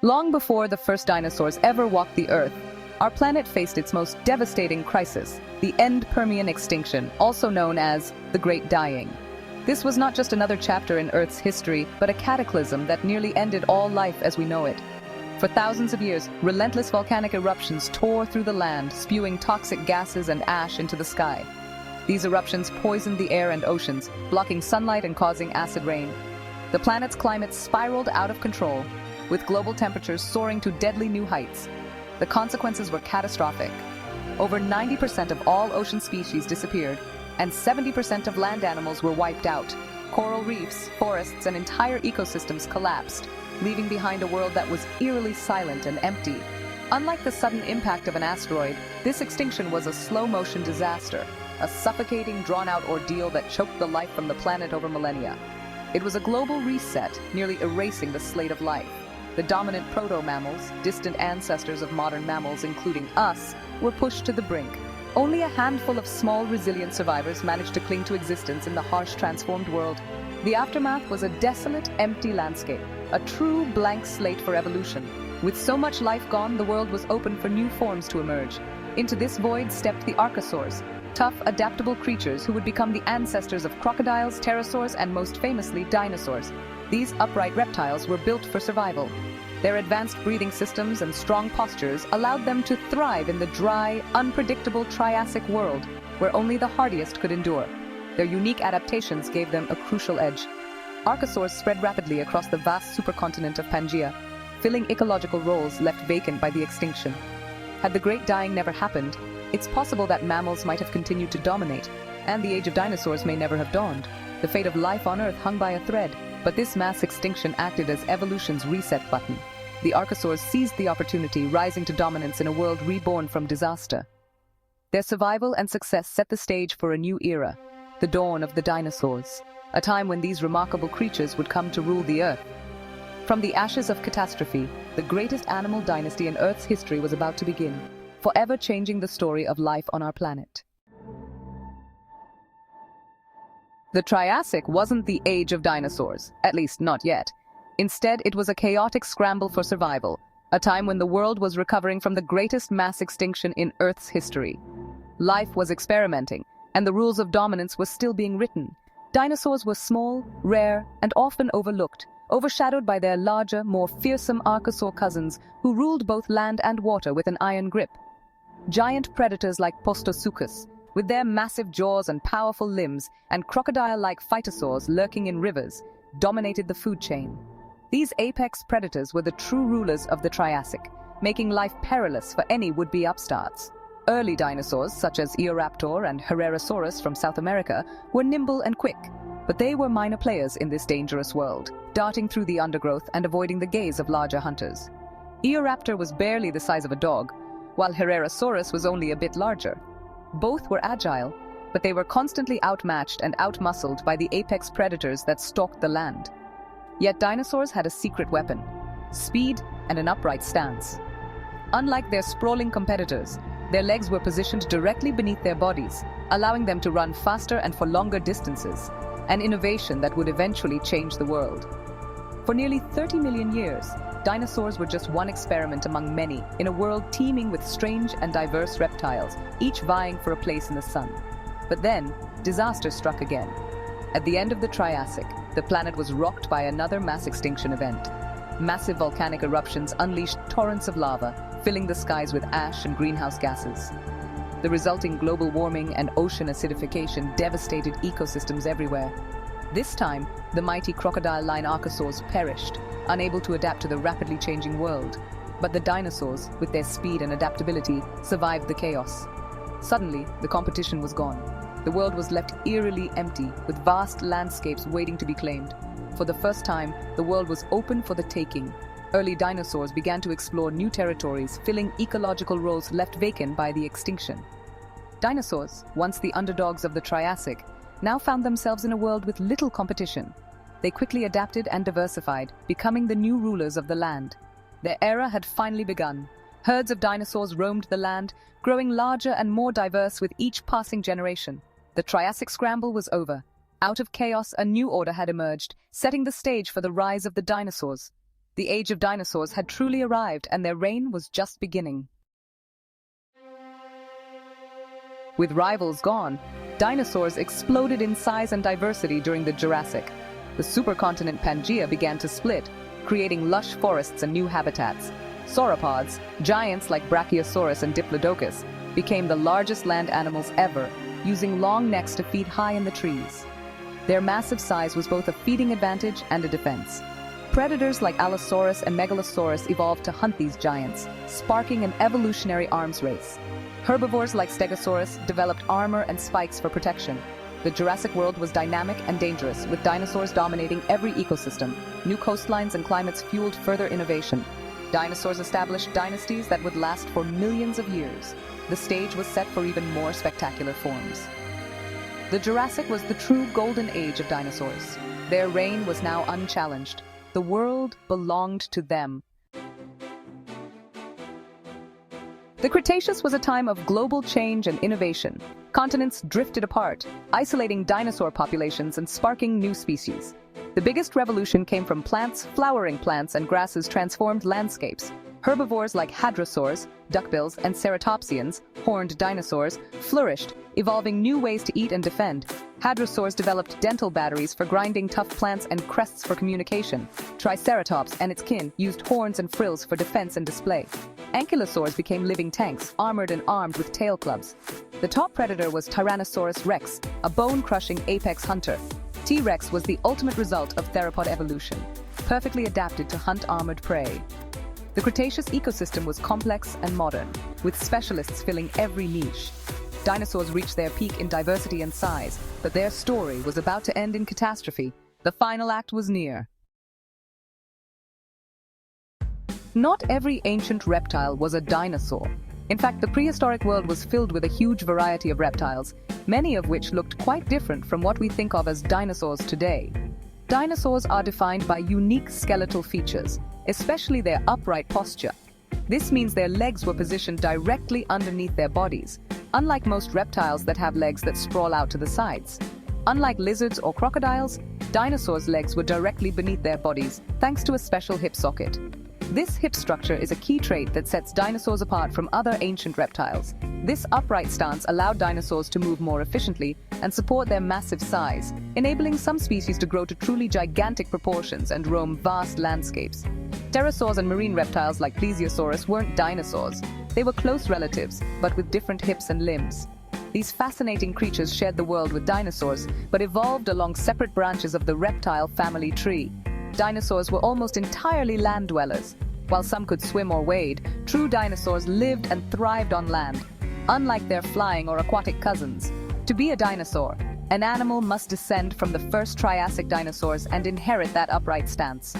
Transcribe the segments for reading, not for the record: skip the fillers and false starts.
Long before the first dinosaurs ever walked the Earth, our planet faced its most devastating crisis, the end Permian extinction, also known as the Great Dying. This was not just another chapter in Earth's history, but a cataclysm that nearly ended all life as we know it. For thousands of years, relentless volcanic eruptions tore through the land, spewing toxic gases and ash into the sky. These eruptions poisoned the air and oceans, blocking sunlight and causing acid rain. The planet's climate spiraled out of control, with global temperatures soaring to deadly new heights. The consequences were catastrophic. Over 90% of all ocean species disappeared, and 70% of land animals were wiped out. Coral reefs, forests, and entire ecosystems collapsed, leaving behind a world that was eerily silent and empty. Unlike the sudden impact of an asteroid, this extinction was a slow-motion disaster, a suffocating, drawn-out ordeal that choked the life from the planet over millennia. It was a global reset, nearly erasing the slate of life. The dominant proto-mammals, distant ancestors of modern mammals including us, were pushed to the brink. Only a handful of small, resilient survivors managed to cling to existence in the harsh, transformed world. The aftermath was a desolate, empty landscape, a true blank slate for evolution. With so much life gone, the world was open for new forms to emerge. Into this void stepped the archosaurs, tough, adaptable creatures who would become the ancestors of crocodiles, pterosaurs, and most famously, dinosaurs. These upright reptiles were built for survival. Their advanced breathing systems and strong postures allowed them to thrive in the dry, unpredictable Triassic world, where only the hardiest could endure. Their unique adaptations gave them a crucial edge. Archosaurs spread rapidly across the vast supercontinent of Pangaea, filling ecological roles left vacant by the extinction. Had the Great Dying never happened, it's possible that mammals might have continued to dominate, and the age of dinosaurs may never have dawned. The fate of life on Earth hung by a thread, but this mass extinction acted as evolution's reset button. The archosaurs seized the opportunity, rising to dominance in a world reborn from disaster. Their survival and success set the stage for a new era, the dawn of the dinosaurs, a time when these remarkable creatures would come to rule the Earth. From the ashes of catastrophe, the greatest animal dynasty in Earth's history was about to begin, forever changing the story of life on our planet. The Triassic wasn't the age of dinosaurs, at least not yet. Instead, it was a chaotic scramble for survival, a time when the world was recovering from the greatest mass extinction in Earth's history. Life was experimenting, and the rules of dominance were still being written. Dinosaurs were small, rare, and often overlooked, overshadowed by their larger, more fearsome archosaur cousins who ruled both land and water with an iron grip. Giant predators like Mr.Zooiii, with their massive jaws and powerful limbs, and crocodile-like phytosaurs lurking in rivers, dominated the food chain. These apex predators were the true rulers of the Triassic, making life perilous for any would-be upstarts. Early dinosaurs, such as Eoraptor and Herrerasaurus from South America, were nimble and quick, but they were minor players in this dangerous world, darting through the undergrowth and avoiding the gaze of larger hunters. Eoraptor was barely the size of a dog, while Herrerasaurus was only a bit larger. Both were agile, but they were constantly outmatched and outmuscled by the apex predators that stalked the land. Yet dinosaurs had a secret weapon: speed and an upright stance. Unlike their sprawling competitors, their legs were positioned directly beneath their bodies, allowing them to run faster and for longer distances, an innovation that would eventually change the world. For nearly 30 million years, dinosaurs were just one experiment among many in a world teeming with strange and diverse reptiles, each vying for a place in the sun. But then, disaster struck again. At the end of the Triassic, the planet was rocked by another mass extinction event. Massive volcanic eruptions unleashed torrents of lava, filling the skies with ash and greenhouse gases. The resulting global warming and ocean acidification devastated ecosystems everywhere. This time, the mighty crocodile-line archosaurs perished, unable to adapt to the rapidly changing world. But the dinosaurs, with their speed and adaptability, survived the chaos. Suddenly, the competition was gone. The world was left eerily empty, with vast landscapes waiting to be claimed. For the first time, the world was open for the taking. Early dinosaurs began to explore new territories, filling ecological roles left vacant by the extinction. Dinosaurs, once the underdogs of the Triassic, now found themselves in a world with little competition. They quickly adapted and diversified, becoming the new rulers of the land. Their era had finally begun. Herds of dinosaurs roamed the land, growing larger and more diverse with each passing generation. The Triassic scramble was over. Out of chaos, a new order had emerged, setting the stage for the rise of the dinosaurs. The age of dinosaurs had truly arrived, and their reign was just beginning. With rivals gone, dinosaurs exploded in size and diversity during the Jurassic. The supercontinent Pangaea began to split, creating lush forests and new habitats. Sauropods, giants like Brachiosaurus and Diplodocus, became the largest land animals ever, using long necks to feed high in the trees. Their massive size was both a feeding advantage and a defense. Predators like Allosaurus and Megalosaurus evolved to hunt these giants, sparking an evolutionary arms race. Herbivores like Stegosaurus developed armor and spikes for protection. The Jurassic world was dynamic and dangerous, with dinosaurs dominating every ecosystem. New coastlines and climates fueled further innovation. Dinosaurs established dynasties that would last for millions of years. The stage was set for even more spectacular forms. The Jurassic was the true golden age of dinosaurs. Their reign was now unchallenged. The world belonged to them. The Cretaceous was a time of global change and innovation. Continents drifted apart, isolating dinosaur populations and sparking new species. The biggest revolution came from plants. Flowering plants and grasses transformed landscapes. Herbivores like hadrosaurs, duckbills, and ceratopsians, horned dinosaurs, flourished, evolving new ways to eat and defend. Hadrosaurs developed dental batteries for grinding tough plants and crests for communication. Triceratops and its kin used horns and frills for defense and display. Ankylosaurs became living tanks, armored and armed with tail clubs. The top predator was Tyrannosaurus rex, a bone-crushing apex hunter. T-Rex was the ultimate result of theropod evolution, perfectly adapted to hunt armored prey. The Cretaceous ecosystem was complex and modern, with specialists filling every niche. Dinosaurs reached their peak in diversity and size, but their story was about to end in catastrophe. The final act was near. Not every ancient reptile was a dinosaur. In fact, the prehistoric world was filled with a huge variety of reptiles, many of which looked quite different from what we think of as dinosaurs today. Dinosaurs are defined by unique skeletal features, especially their upright posture. This means their legs were positioned directly underneath their bodies, unlike most reptiles that have legs that sprawl out to the sides. Unlike lizards or crocodiles, dinosaurs' legs were directly beneath their bodies, thanks to a special hip socket. This hip structure is a key trait that sets dinosaurs apart from other ancient reptiles. This upright stance allowed dinosaurs to move more efficiently and support their massive size, enabling some species to grow to truly gigantic proportions and roam vast landscapes. Pterosaurs and marine reptiles like Plesiosaurus weren't dinosaurs. They were close relatives, but with different hips and limbs. These fascinating creatures shared the world with dinosaurs, but evolved along separate branches of the reptile family tree. Dinosaurs were almost entirely land dwellers. While some could swim or wade, true dinosaurs lived and thrived on land, unlike their flying or aquatic cousins. To be a dinosaur, an animal must descend from the first Triassic dinosaurs and inherit that upright stance.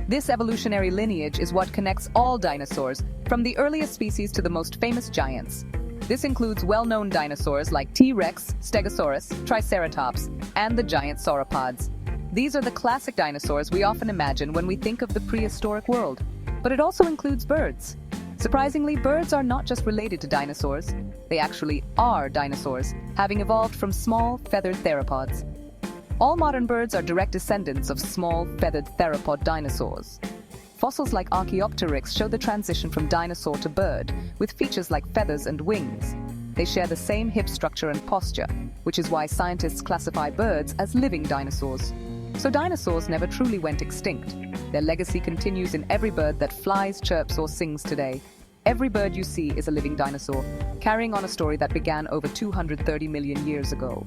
This evolutionary lineage is what connects all dinosaurs, from the earliest species to the most famous giants. This includes well-known dinosaurs like T-Rex, Stegosaurus, Triceratops, and the giant sauropods. These are the classic dinosaurs we often imagine when we think of the prehistoric world. But it also includes birds. Surprisingly, birds are not just related to dinosaurs. They actually are dinosaurs, having evolved from small, feathered theropods. All modern birds are direct descendants of small, feathered theropod dinosaurs. Fossils like Archaeopteryx show the transition from dinosaur to bird, with features like feathers and wings. They share the same hip structure and posture, which is why scientists classify birds as living dinosaurs. So dinosaurs never truly went extinct. Their legacy continues in every bird that flies, chirps, or sings today. Every bird you see is a living dinosaur, carrying on a story that began over 230 million years ago.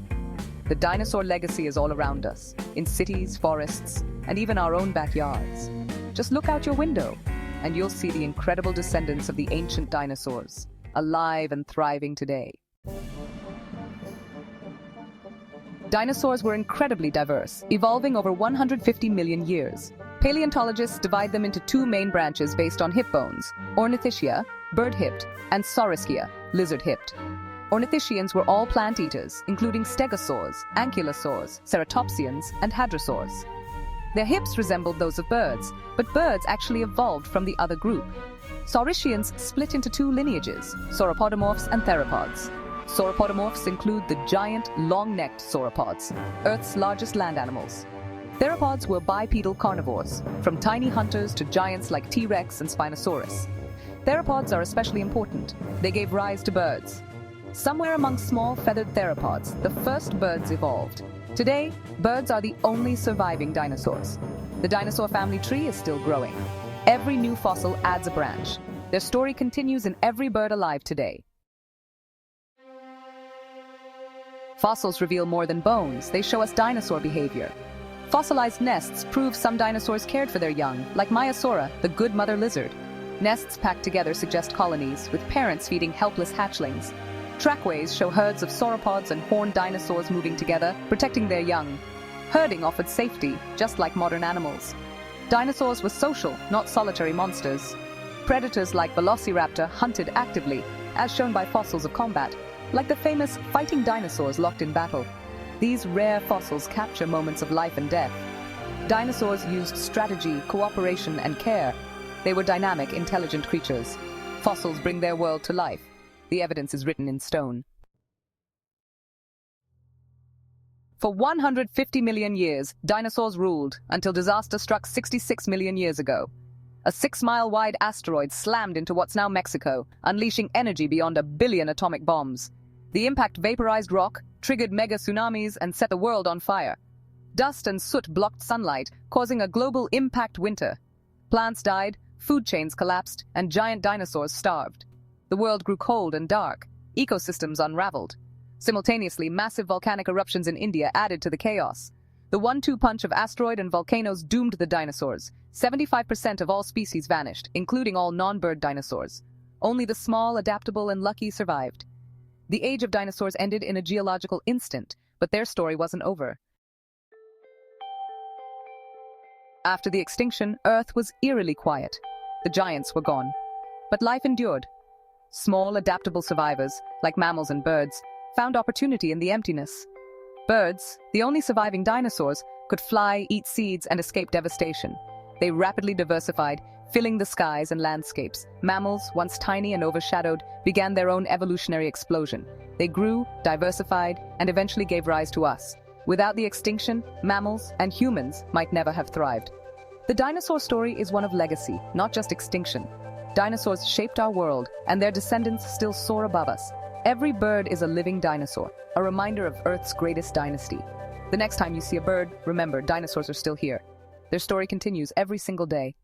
The dinosaur legacy is all around us, in cities, forests, and even our own backyards. Just look out your window, and you'll see the incredible descendants of the ancient dinosaurs, alive and thriving today. Dinosaurs were incredibly diverse, evolving over 150 million years. Paleontologists divide them into two main branches based on hip bones: ornithischia, bird-hipped, and saurischia, lizard-hipped. Ornithischians were all plant eaters, including stegosaurs, ankylosaurs, ceratopsians, and hadrosaurs. Their hips resembled those of birds, but birds actually evolved from the other group. Saurischians split into two lineages, sauropodomorphs and theropods. Sauropodomorphs include the giant, long-necked sauropods, Earth's largest land animals. Theropods were bipedal carnivores, from tiny hunters to giants like T-Rex and Spinosaurus. Theropods are especially important. They gave rise to birds. Somewhere among small feathered theropods, the first birds evolved. Today, birds are the only surviving dinosaurs. The dinosaur family tree is still growing. Every new fossil adds a branch. Their story continues in every bird alive today. Fossils reveal more than bones. They show us dinosaur behavior. Fossilized nests prove some dinosaurs cared for their young, like Maiasaura, the good mother lizard. Nests packed together suggest colonies, with parents feeding helpless hatchlings. Trackways show herds of sauropods and horned dinosaurs moving together, protecting their young. Herding offered safety, just like modern animals. Dinosaurs were social, not solitary monsters. Predators like Velociraptor hunted actively, as shown by fossils of combat, like the famous fighting dinosaurs locked in battle. These rare fossils capture moments of life and death. Dinosaurs used strategy, cooperation, and care. They were dynamic, intelligent creatures. Fossils bring their world to life. The evidence is written in stone. For 150 million years, dinosaurs ruled, until disaster struck 66 million years ago. A 6-mile-wide asteroid slammed into what's now Mexico, unleashing energy beyond 1 billion atomic bombs. The impact vaporized rock, triggered mega tsunamis, and set the world on fire. Dust and soot blocked sunlight, causing a global impact winter. Plants died, food chains collapsed, and giant dinosaurs starved. The world grew cold and dark. Ecosystems unraveled. Simultaneously, massive volcanic eruptions in India added to the chaos. The 1-2 punch of asteroid and volcanoes doomed the dinosaurs. 75% of all species vanished, including all non-bird dinosaurs. Only the small, adaptable, and lucky survived. The age of dinosaurs ended in a geological instant, but their story wasn't over. After the extinction, Earth was eerily quiet. The giants were gone. But life endured. Small, adaptable survivors, like mammals and birds, found opportunity in the emptiness. Birds, the only surviving dinosaurs, could fly, eat seeds, and escape devastation. They rapidly diversified, filling the skies and landscapes. Mammals, once tiny and overshadowed, began their own evolutionary explosion. They grew, diversified, and eventually gave rise to us. Without the extinction, mammals and humans might never have thrived. The dinosaur story is one of legacy, not just extinction. Dinosaurs shaped our world, and their descendants still soar above us. Every bird is a living dinosaur, a reminder of Earth's greatest dynasty. The next time you see a bird, remember, dinosaurs are still here. Their story continues every single day.